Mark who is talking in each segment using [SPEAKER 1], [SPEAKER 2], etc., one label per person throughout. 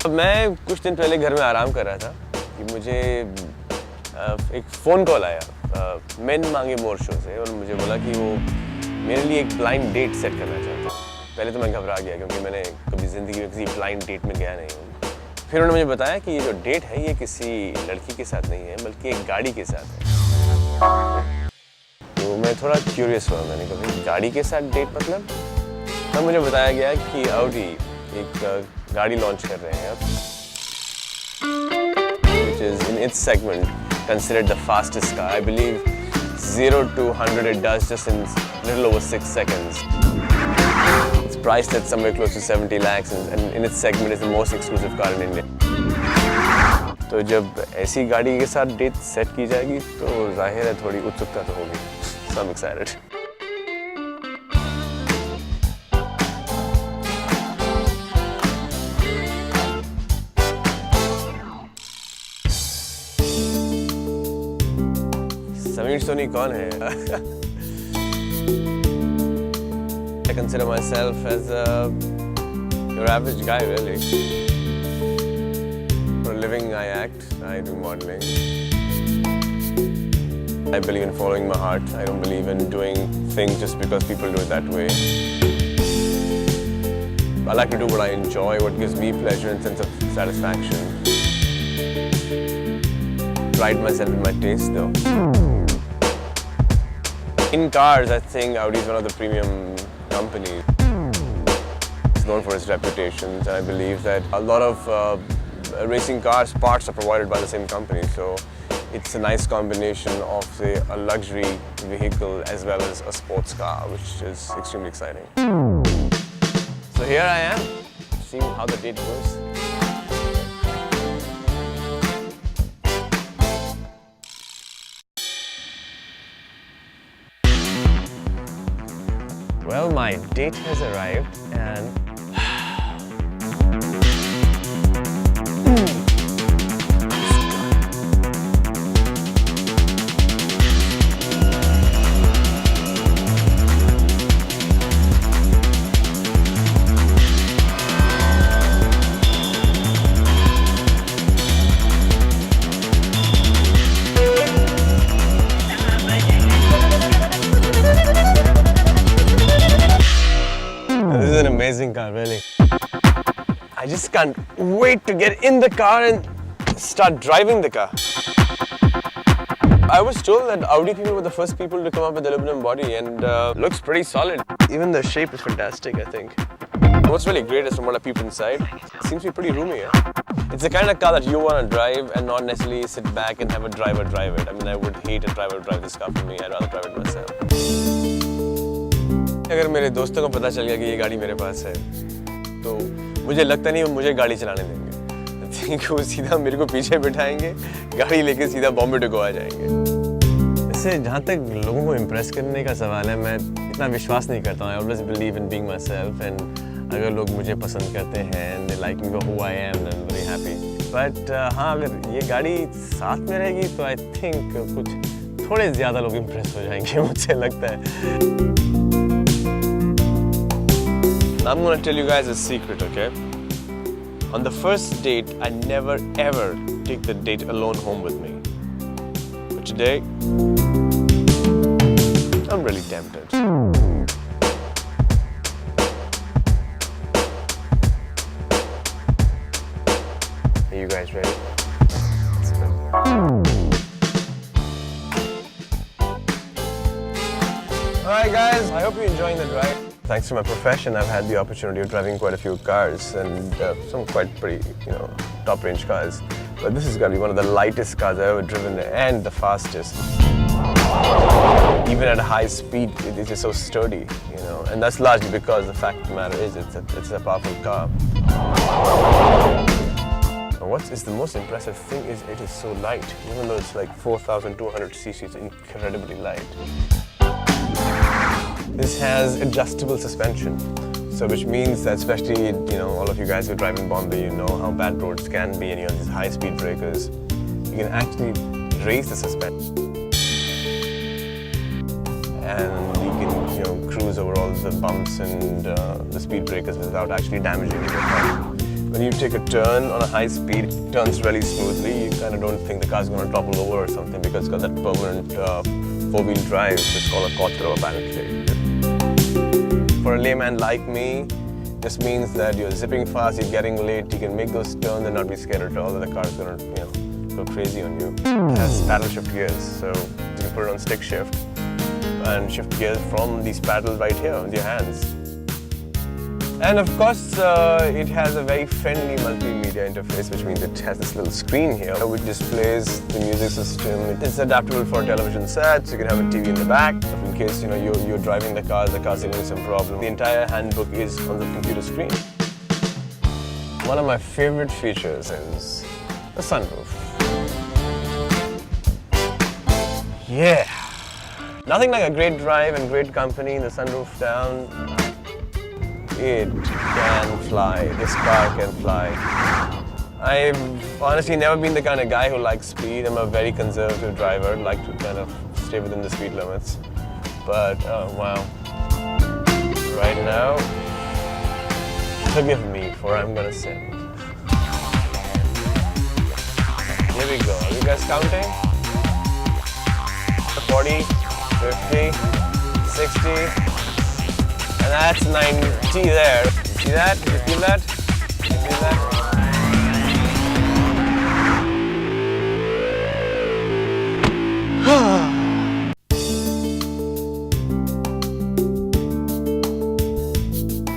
[SPEAKER 1] मैं कुछ दिन पहले घर में आराम कर रहा था कि मुझे एक फ़ोन कॉल आया मेन मांगे मोर शो से, और मुझे बोला कि वो मेरे लिए एक ब्लाइंड डेट सेट करना चाहते हैं। पहले तो मैं घबरा गया क्योंकि मैंने कभी ज़िंदगी में किसी ब्लाइंड डेट में गया नहीं हूँ। फिर उन्होंने मुझे बताया कि ये जो डेट है ये किसी लड़की के साथ नहीं है बल्कि एक गाड़ी के साथ है। तो मैं थोड़ा क्यूरियस हुआ, मैंने कहा गाड़ी के साथ डेट मतलब? तब मुझे बताया गया कि ऑडी एक गाड़ी लॉन्च कर रहे हैं अब, which is in its segment considered the fastest car. I believe 0 to 100 it does just in little over 6 seconds. It's priced at somewhere close to 70 lakhs and in its segment is the most exclusive car in India. तो जब ऐसी गाड़ी के साथ date set की जाएगी तो जाहिर है थोड़ी उत्सुकता तो होगी. So I'm excited. Sameer Soni कौन है? I consider myself as your average guy, really. For a living, I act. I do modeling. I believe in following my heart. I don't believe in doing things just because people do it that way. I like to do what I enjoy, what gives me pleasure and sense of satisfaction. Pride myself in my taste, though. In cars, I think Audi is one of the premium companies. It's known for its reputations, and I believe that a lot of racing cars parts are provided by the same company. So it's a nice combination of, say, a luxury vehicle as well as a sports car, which is extremely exciting. So here I am, seeing how the date goes. Well, my date has arrived and this is an amazing car, really. I just can't wait to get in the car and start driving the car. I was told that Audi people were the first people to come up with aluminum body and looks pretty solid. Even the shape is fantastic, I think. What's really great is from what I peeped inside, it seems to be pretty roomy. It's the kind of car that you want to drive and not necessarily sit back and have a driver drive it. I mean, I would hate a driver drive this car for me. I'd rather drive it myself. अगर मेरे दोस्तों को पता चल गया कि ये गाड़ी मेरे पास है तो मुझे लगता नहीं वो मुझे गाड़ी चलाने देंगे. वो सीधा मेरे को पीछे बिठाएंगे, गाड़ी लेके सीधा बॉम्बे टू गोवा जाएंगे. इससे जहाँ तक लोगों को इम्प्रेस करने का सवाल है, मैं इतना विश्वास नहीं करता हूँ. I always believe in being myself and अगर लोग मुझे पसंद करते हैं and they like me for who I am, then I'm very happy. But हाँ, अगर ये गाड़ी साथ में रहेगी तो I think कुछ थोड़े ज़्यादा लोग इम्प्रेस हो जाएंगे, मुझे लगता है. I'm going to tell you guys a secret, okay? On the first date, I never ever take the date alone home with me. But today, I'm really tempted. Are you guys ready? Let's go. Alright guys, I hope you're enjoying the drive. Thanks to my profession, I've had the opportunity of driving quite a few cars and some quite pretty, top-range cars. But this is going to be one of the lightest cars I've ever driven and the fastest. Even at a high speed, it is just so sturdy, And that's largely because the fact of the matter is it's a powerful car. And what is the most impressive thing is it is so light. Even though it's like 4,200 cc, it's incredibly light. This has adjustable suspension, so which means that especially, all of you guys who drive in Bombay, you know how bad roads can be and these high-speed breakers. You can actually raise the suspension and you can, cruise over all the bumps and the speed breakers without actually damaging your car. when you take a turn on a high speed, it turns really smoothly. You kind of don't think the car's going to topple over or something because it's got that permanent four-wheel drive. It's called a quattro apparently. For a layman like me, this means that you're zipping fast, you're getting late, you can make those turns and not be scared at all that the car's going to, go crazy on you. It has paddle shift gears, so you can put it on stick shift and shift gears from these paddles right here with your hands. And of course, it has a very friendly multimedia interface, which means it has this little screen here which displays the music system. It's adaptable for television sets. You can have a TV in the back in case you're driving the car's having some problem. The entire handbook is on the computer screen. One of my favorite features is the sunroof. Yeah! Nothing like a great drive and great company, the sunroof down. It can fly. This car can fly. I've honestly never been the kind of guy who likes speed. I'm a very conservative driver. I'd like to kind of stay within the speed limits. But, oh wow. Right now, forgive me for I'm gonna sin. Here we go. Are you guys counting? 40, 50, 60. And that's 90 there. See that? Did you feel that? Did you feel that?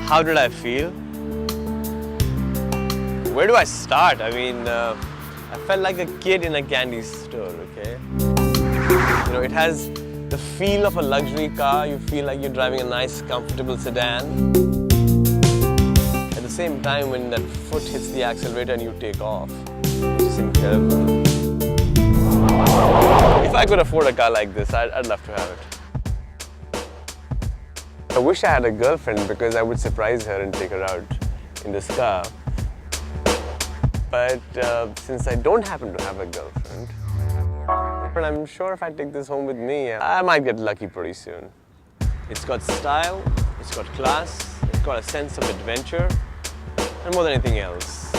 [SPEAKER 1] How did I feel? Where do I start? I mean, I felt like a kid in a candy store, okay? It has the feel of a luxury car. You feel like you're driving a nice, comfortable sedan. At the same time, when that foot hits the accelerator and you take off, it's just incredible. If I could afford a car like this, I'd love to have it. I wish I had a girlfriend because I would surprise her and take her out in this car. But since I don't happen to have a girlfriend, but I'm sure if I take this home with me, I might get lucky pretty soon. It's got style, it's got class, it's got a sense of adventure, and more than anything else,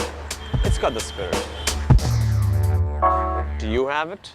[SPEAKER 1] it's got the spirit. Do you have it?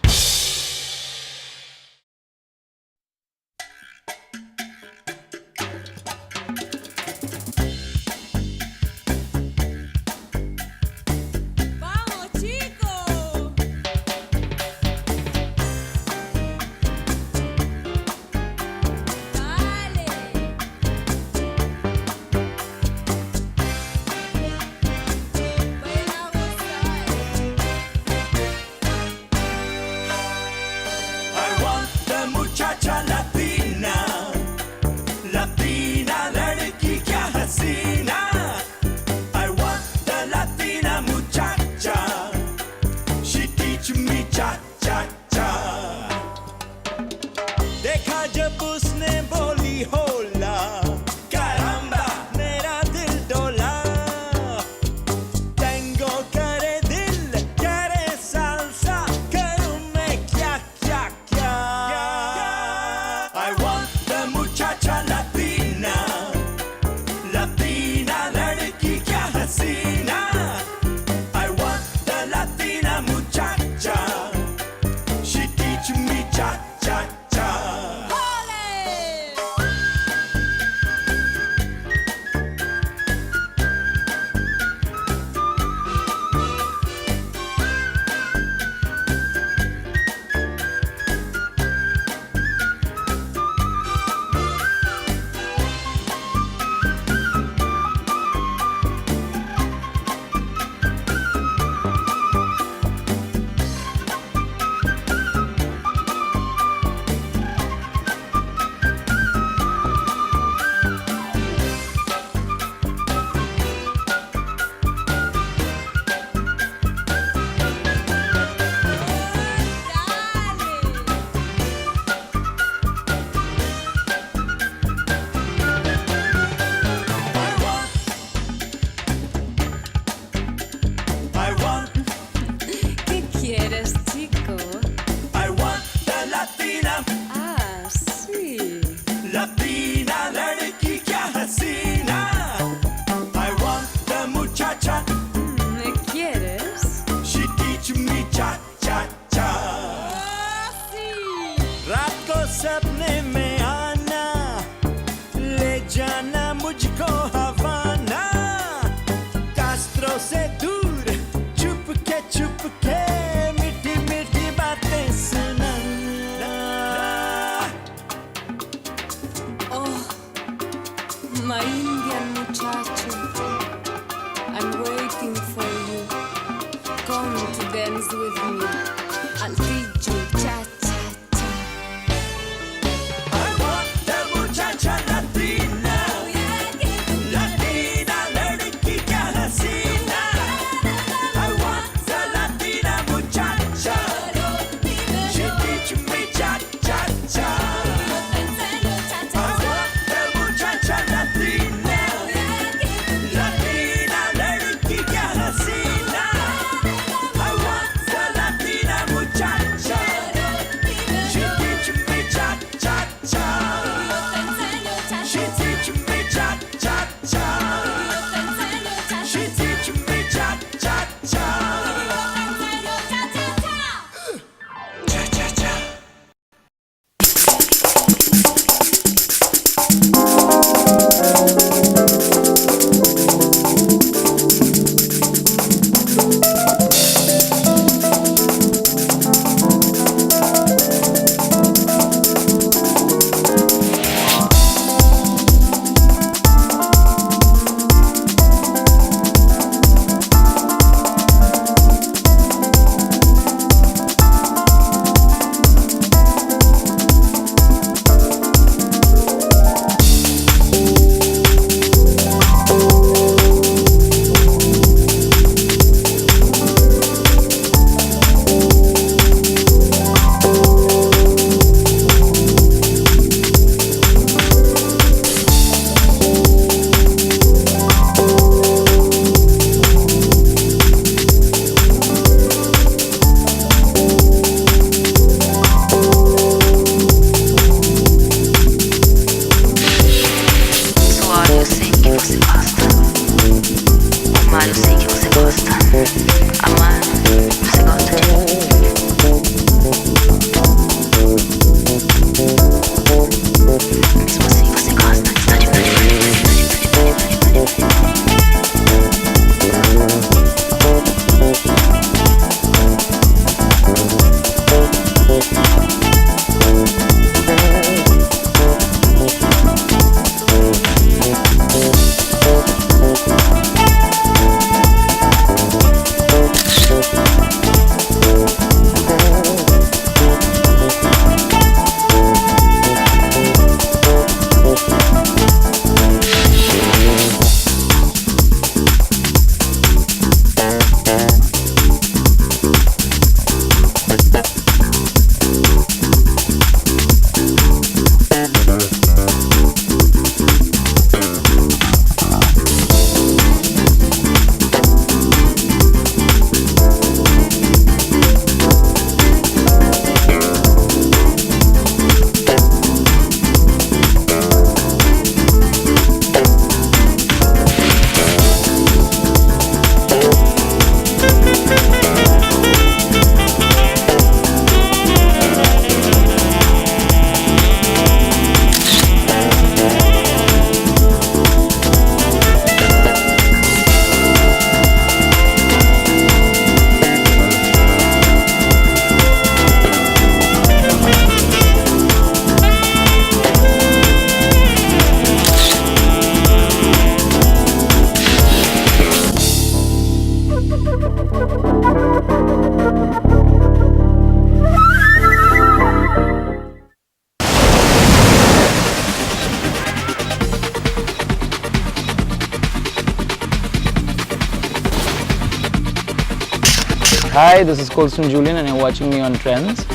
[SPEAKER 2] Hi, this is Colston Julian and you're watching me on Trends.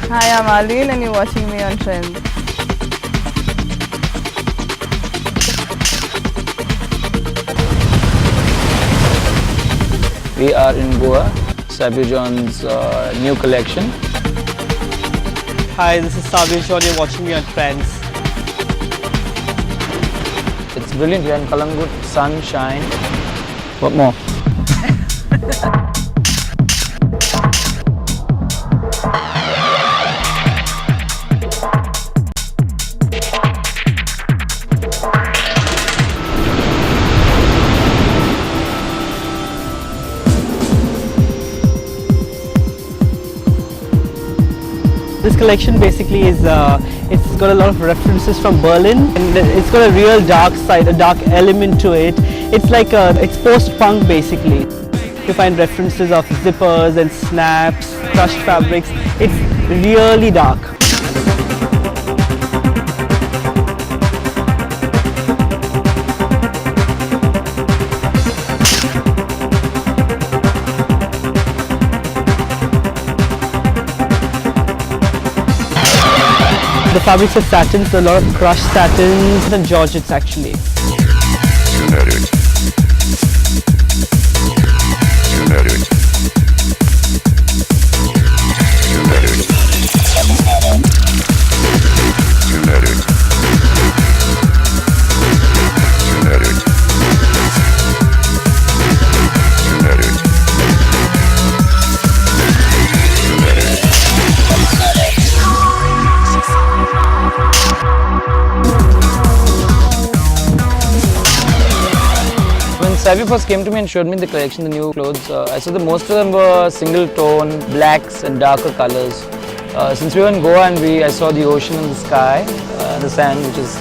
[SPEAKER 3] Hi, I'm Aline and you're watching me on Trends.
[SPEAKER 2] We are in Goa, Sabir John's new collection.
[SPEAKER 4] Hi, this is Sabir John, you're watching me on Trends.
[SPEAKER 2] It's brilliant. We're in Kalangut, sunshine. What more?
[SPEAKER 4] This collection basically is, it's got a lot of references from Berlin, and it's got a real dark side, a dark element to it. It's like it's post-punk basically. You find references of zippers and snaps, crushed fabrics. It's really dark. The fabrics are satins, a lot of crushed satins and georgettes actually.
[SPEAKER 2] Sabir first came to me and showed me the collection, the new clothes. I saw that most of them were single tone, blacks and darker colors. Since we were in Goa and I saw the ocean and the sky, the sand, which is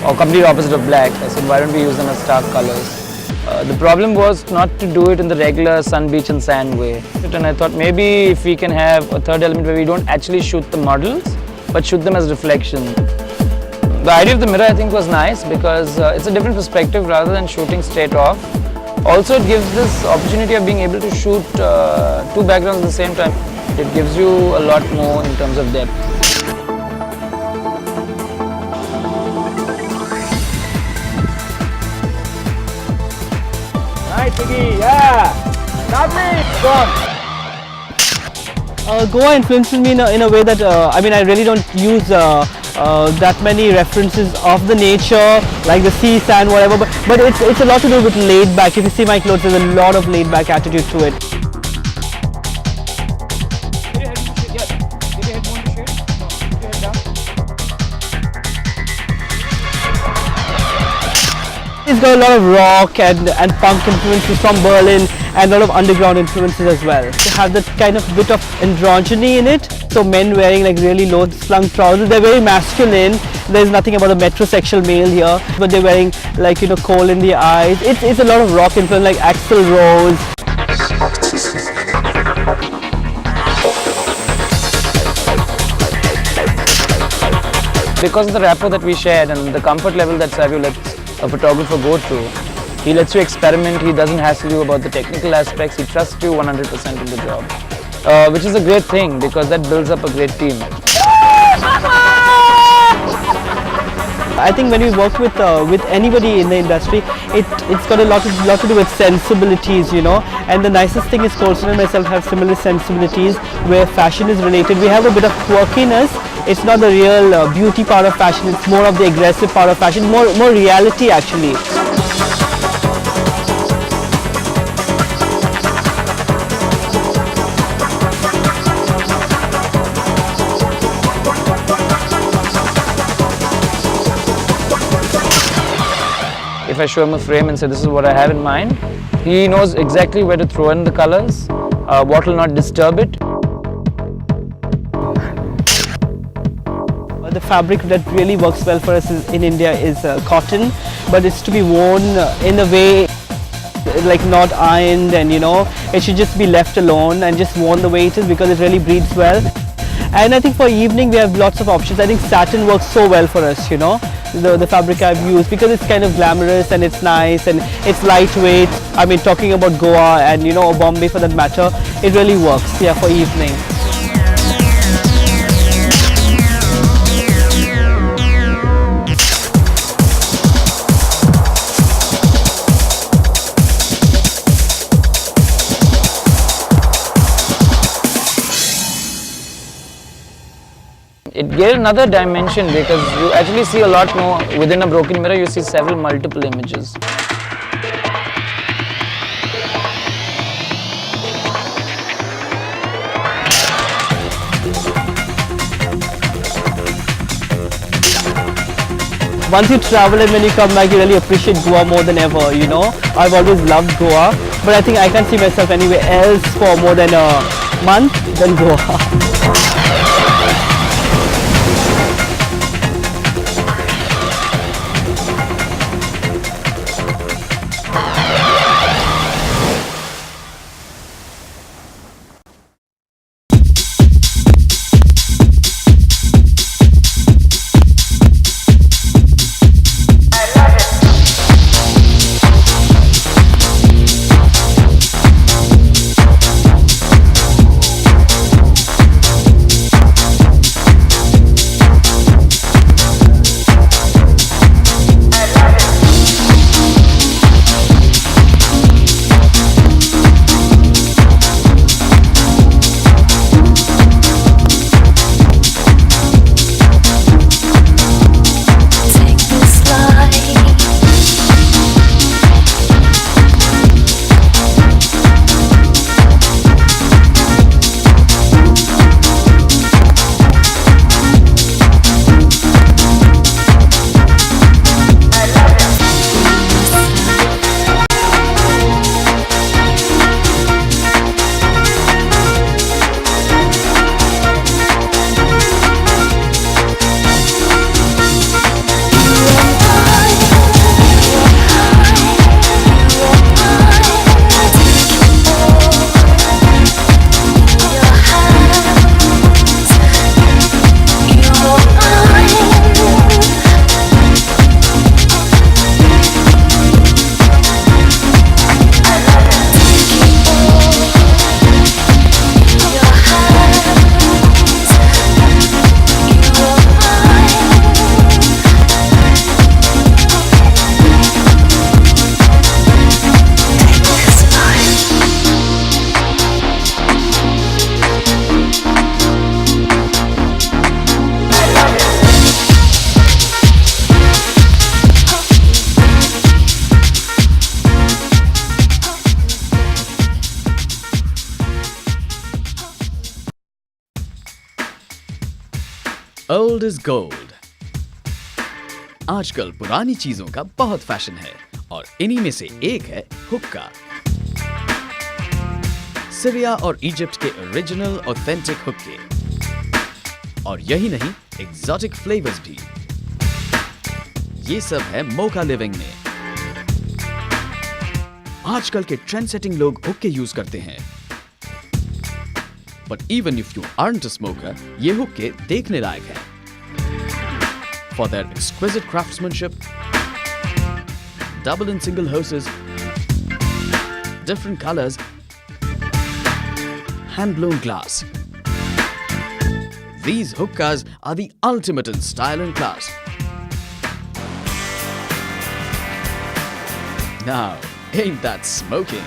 [SPEAKER 2] or complete opposite of black, I said why don't we use them as dark colors. The problem was not to do it in the regular sun, beach and sand way. And I thought maybe if we can have a third element where we don't actually shoot the models, but shoot them as reflection. The idea of the mirror I think was nice because it's a different perspective rather than shooting straight off. Also it gives this opportunity of being able to shoot two backgrounds at the same time. It gives you a lot more in terms of depth.
[SPEAKER 4] Nice, Iggy, yeah! Lovely! Go on! Goa influences me in a way that, I mean, I really don't use that many references of the nature, like the sea, sand, whatever, but it's a lot to do with laid back. If you see my clothes, there's a lot of laid back attitude to it. It's got a lot of rock and punk influences from Berlin and a lot of underground influences as well. To have that kind of bit of androgyny in it. So men wearing like really low slung trousers, they're very masculine. There's nothing about a metrosexual male here, but they're wearing like, you know, coal in the eyes. It's a lot of rock influence like Axl Rose.
[SPEAKER 2] Because of the rapport that we shared and the comfort level that Sabir lets a photographer go through, he lets you experiment, he doesn't hassle you about the technical aspects, he trusts you 100% in the job. Which is a great thing because that builds up a great team.
[SPEAKER 4] I think when we work with anybody in the industry, it's got a lot to do with sensibilities, you know. And the nicest thing is Colston and myself have similar sensibilities where fashion is related. We have a bit of quirkiness. It's not the real beauty part of fashion. It's more of the aggressive part of fashion, more reality actually.
[SPEAKER 2] If I show him a frame and say this is what I have in mind, he knows exactly where to throw in the colors, what will not disturb it.
[SPEAKER 4] The fabric that really works well for us in India is cotton, but it's to be worn in a way like not ironed, and you know, it should just be left alone and just worn the way it is because it really breathes well. And I think for evening we have lots of options. I think satin works so well for us, you know. the fabric I've used, because it's kind of glamorous and it's nice and it's lightweight. I mean, talking about Goa and Bombay for that matter, it really works, yeah, for evening.
[SPEAKER 2] It gave another dimension because you actually see a lot more. Within a broken mirror, you see several multiple images.
[SPEAKER 4] Once you travel and when you come back, you really appreciate Goa more than ever, I've always loved Goa, but I think I can't see myself anywhere else for more than a month than Goa.
[SPEAKER 5] Old is gold. आजकल पुरानी चीजों का बहुत fashion है और इन्हीं में से एक है हुक्का। सीरिया और इजिप्ट के ओरिजिनल ऑथेंटिक हुक्के, और यही नहीं एग्जॉटिक फ्लेवर्स भी। ये सब है मोका लिविंग में। आजकल के ट्रेंड सेटिंग लोग हुक्के यूज करते हैं, but even if you aren't a smoker, ये हुक्के देखने लायक हैं। For their exquisite craftsmanship, double and single hoses, different colors, hand-blown glass. These hookahs are the ultimate in style and class. Now, ain't that smoking?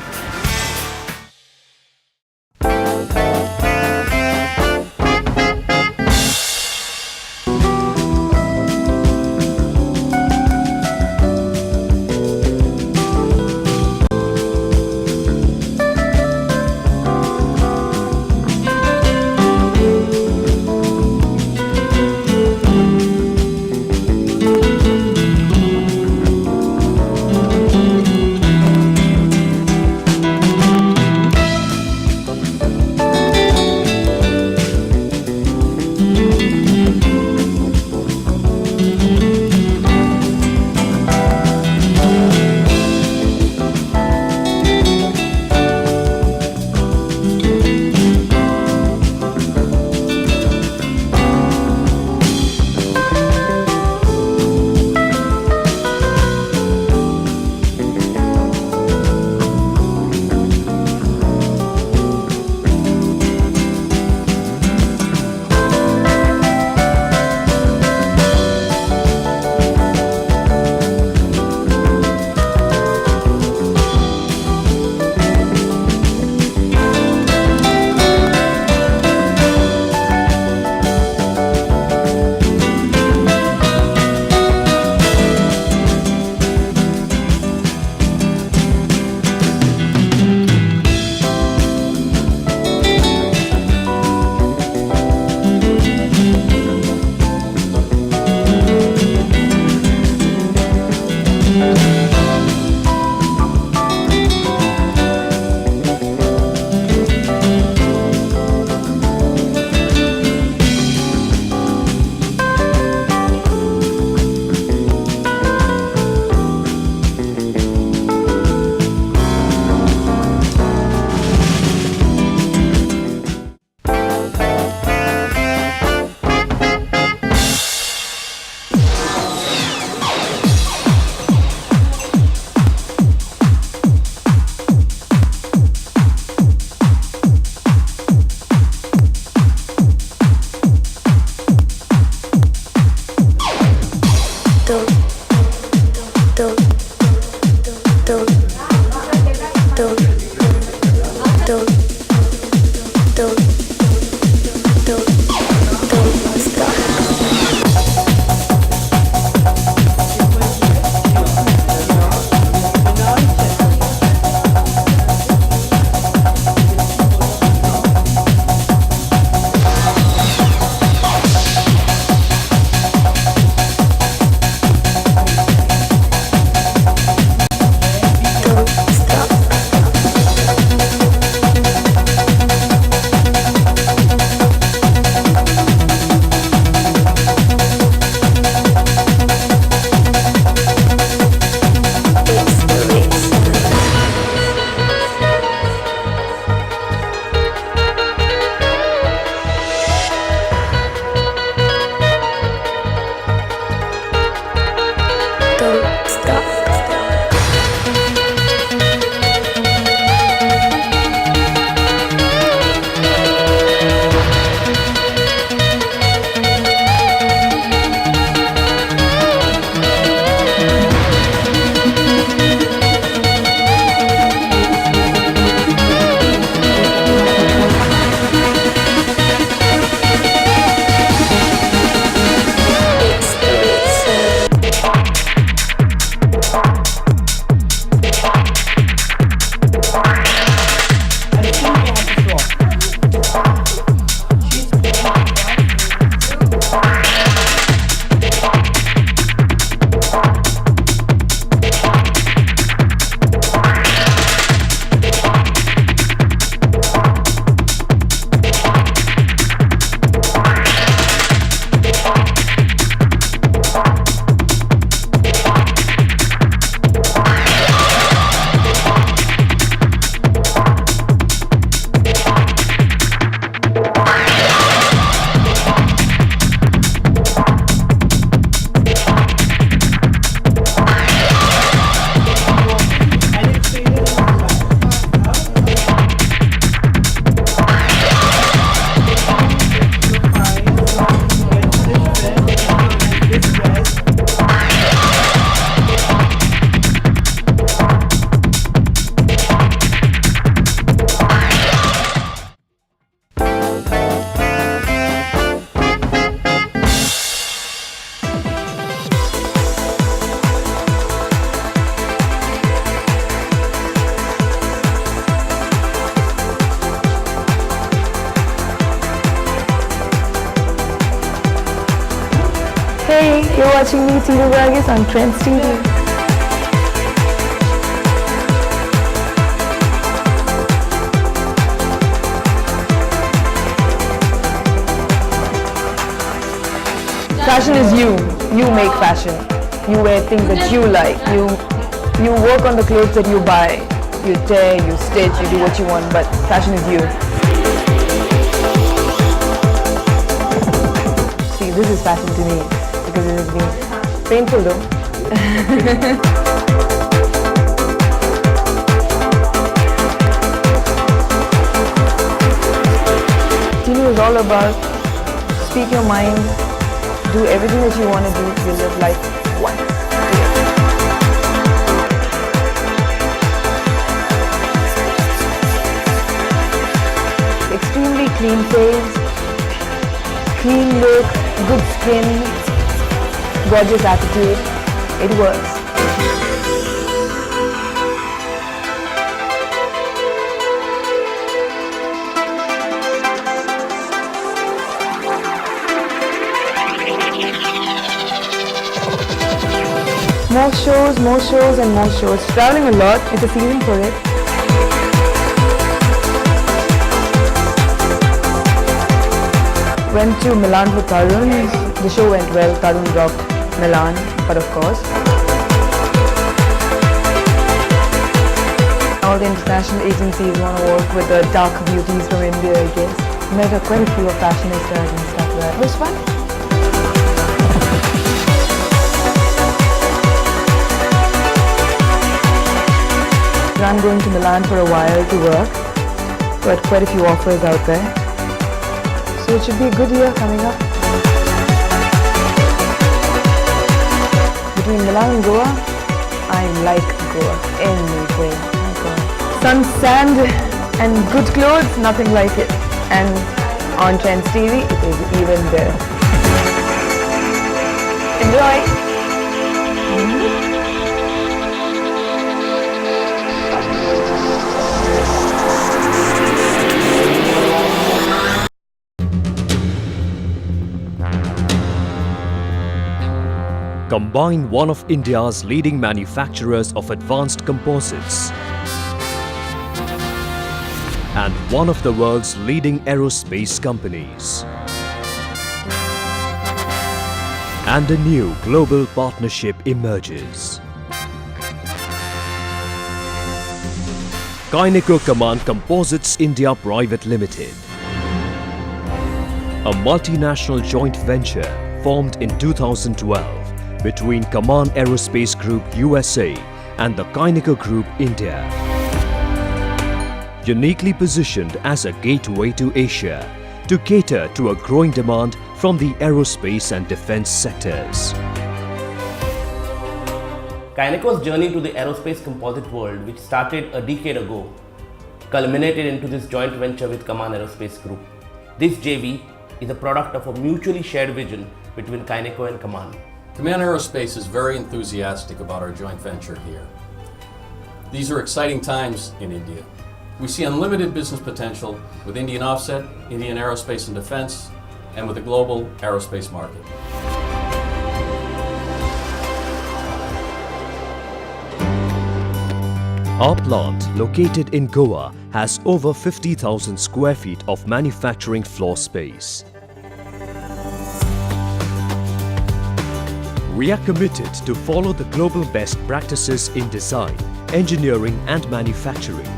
[SPEAKER 3] watching me, Tinu Varghese, on Trends TV. Fashion is you. You make fashion. You wear things that you like. You work on the clothes that you buy. You tear, you stitch, you do what you want, but fashion is you. See, this is fashion to me because it has been painful though. Tinu is all about speak your mind, do everything that you want to do, you live life once. Extremely clean face, clean look, good skin, gorgeous attitude, it works. More shows and more shows. Traveling a lot, it's a season for it. Went to Milan with Tarun. The show went well. Tarun rocked Milan, but of course. All the international agencies want to work with the dark beauties from India, I guess. Met quite a few fashionistas and stuff like that. It was fun. I'm going to Milan for a while to work. Got quite a few offers out there. So it should be a good year coming up. Between Milan and Goa, I like Goa anyway. Sun, sand and good clothes, nothing like it. And on Trends TV, it is even there. Enjoy!
[SPEAKER 6] Combine one of India's leading manufacturers of advanced composites and one of the world's leading aerospace companies, and a new global partnership emerges. Kyneco Kaman Composites India Private Limited, a multinational joint venture formed in 2012 between Kaman Aerospace Group USA and the Kyneco Group India. Uniquely positioned as a gateway to Asia to cater to a growing demand from the aerospace and defense sectors.
[SPEAKER 7] Kyneco's journey to the aerospace composite world, which started a decade ago, culminated into this joint venture with Kaman Aerospace Group. This JV is a product of a mutually shared vision between Kyneco and Kaman.
[SPEAKER 8] Kaman Aerospace is very enthusiastic about our joint venture here. These are exciting times in India. We see unlimited business potential with Indian offset, Indian aerospace and defense, and with the global aerospace market.
[SPEAKER 6] Our plant, located in Goa, has over 50,000 square feet of manufacturing floor space. We are committed to follow the global best practices in design, engineering and manufacturing.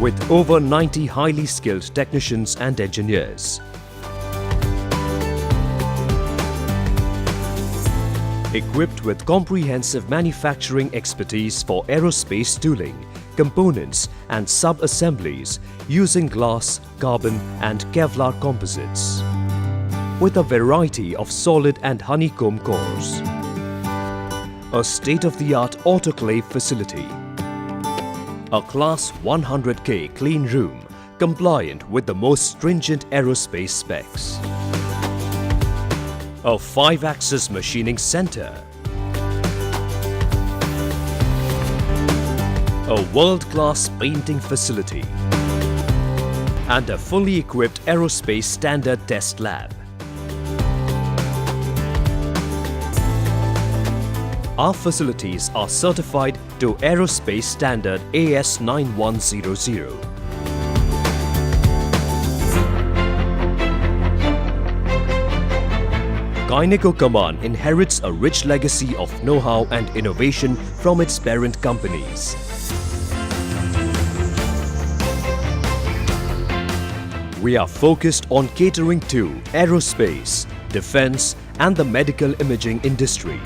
[SPEAKER 6] With over 90 highly skilled technicians and engineers. Equipped with comprehensive manufacturing expertise for aerospace tooling, components and sub-assemblies using glass, carbon and Kevlar composites. With a variety of solid and honeycomb cores. A state-of-the-art autoclave facility. A Class 100K clean room compliant with the most stringent aerospace specs. A 5-axis machining center. A world-class painting facility. And a fully equipped aerospace standard test lab. Our facilities are certified to Aerospace Standard AS 9100. Kyneco Command inherits a rich legacy of know-how and innovation from its parent companies. We are focused on catering to aerospace, defense, and the medical imaging industry.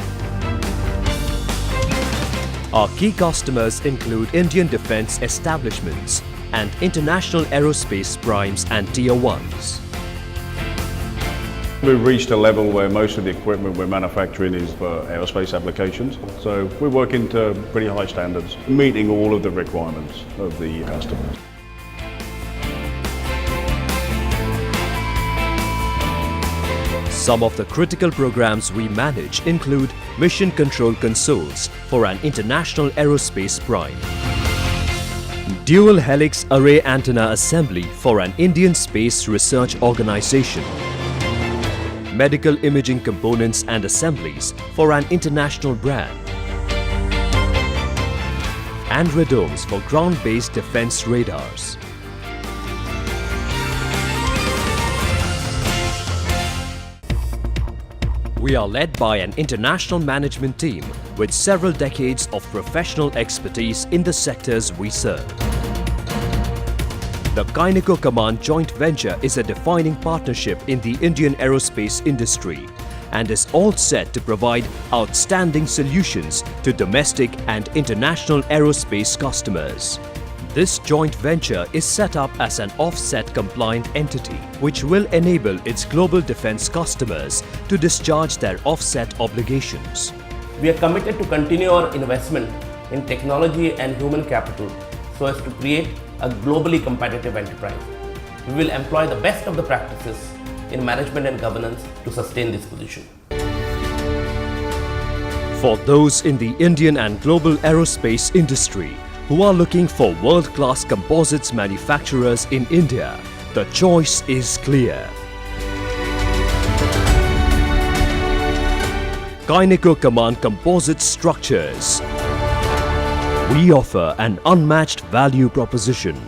[SPEAKER 6] Our key customers include Indian defense establishments and international aerospace primes and tier 1s.
[SPEAKER 9] We've reached a level where most of the equipment we're manufacturing is for aerospace applications. So we're working to pretty high standards, meeting all of the requirements of the customers.
[SPEAKER 6] Some of the critical programs we manage include mission control consoles for an international aerospace prime, dual helix array antenna assembly for an Indian space research organization, medical imaging components and assemblies for an international brand, and radomes for ground-based defense radars. We are led by an international management team with several decades of professional expertise in the sectors we serve. The Kyneco Command joint venture is a defining partnership in the Indian aerospace industry and is all set to provide outstanding solutions to domestic and international aerospace customers. This joint venture is set up as an offset compliant entity which will enable its global defense customers to discharge their offset obligations.
[SPEAKER 7] We are committed to continue our investment in technology and human capital so as to create a globally competitive enterprise. We will employ the best of the practices in management and governance to sustain this position.
[SPEAKER 6] For those in the Indian and global aerospace industry who are looking for world-class composites manufacturers in India, the choice is clear. Kyneco Command Composite Structures. We offer an unmatched value proposition.